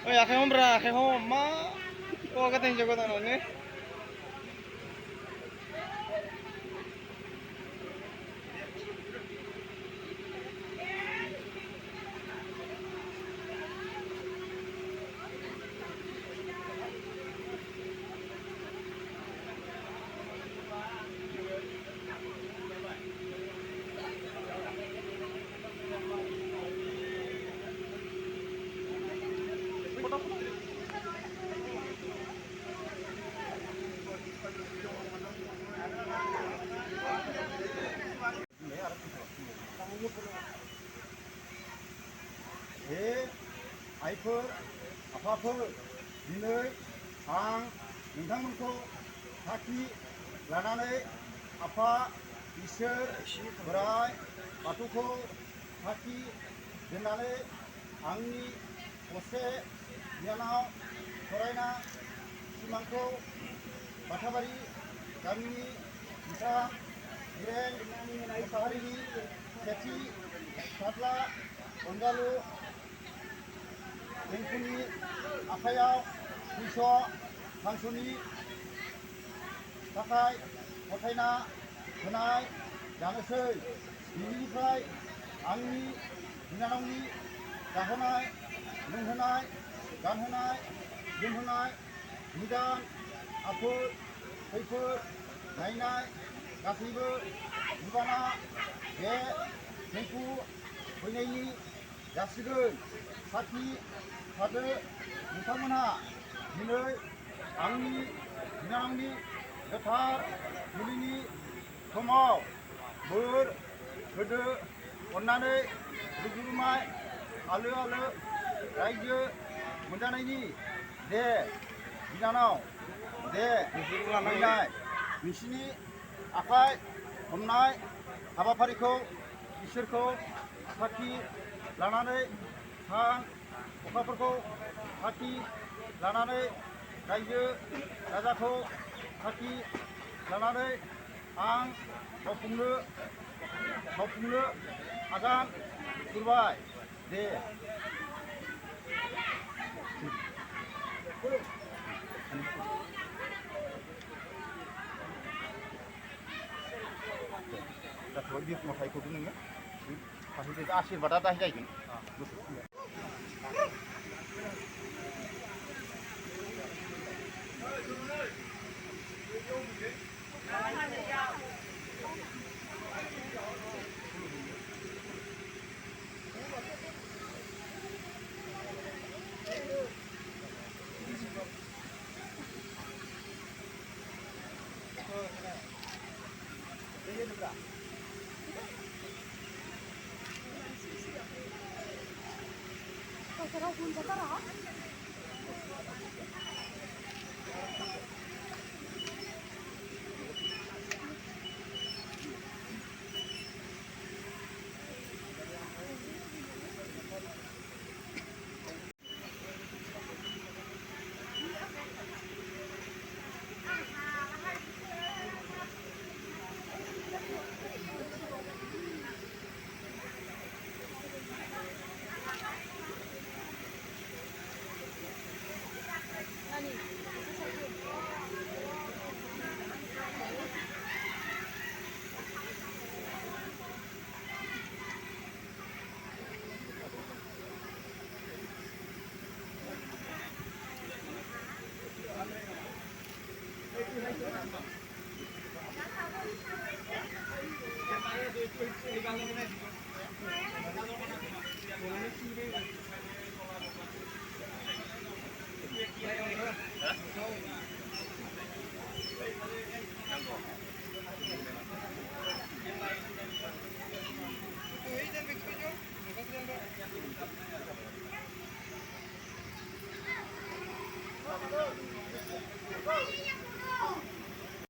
Oy, akhir homra, akhir hom, ma. Oh, katanya jago tanah ni. आइफोर आफाफोर दिनै आं नोंथांमोनखौ साखि लानानै आफा इसोर बोराइ बाथौखौ साखि दोननानै आंनि असे बिनानाव फरायना सिमांखौ बाथाबारि गामिनि बिफा बिरेन मोसाहारिनि सेथि फिसाज्ला अनजालु देंखोनि आखायाव दुइस' फांस'नि थाखाय गथायना होनाय जानोसै। बिनिफ्राय आंनि बिनानावनि जाहोनाय लोंहोनाय गानहोनाय जोमहोनाय निदान आफोद खैफोद नायनाय गासैबो बिबाना बे जोंखौ फैनायनि जासिगोन। साखि थादो नोंथांमोनहा दिनै आंनि बिनानावनि गोथार जुलिनि समाव बोर होदो अननानै रुजुरुमाय आलो आलो रायजो मोनजानायनि दे बिनानाव दे फैनाय नोंसिनि आखाइ हमनाय हाबाफारिखौ इसोरखौ साखि लानानै सान अखाफोरखौ साखि लानानै रायजो राजाखौ साखि लानानै आं मावफुंनो आगान सुरबाय दे। जाथ'बाय बे मेथाइखौबो नोङो फारसेथिं आशीर्बादा दाहि जाहैगोन।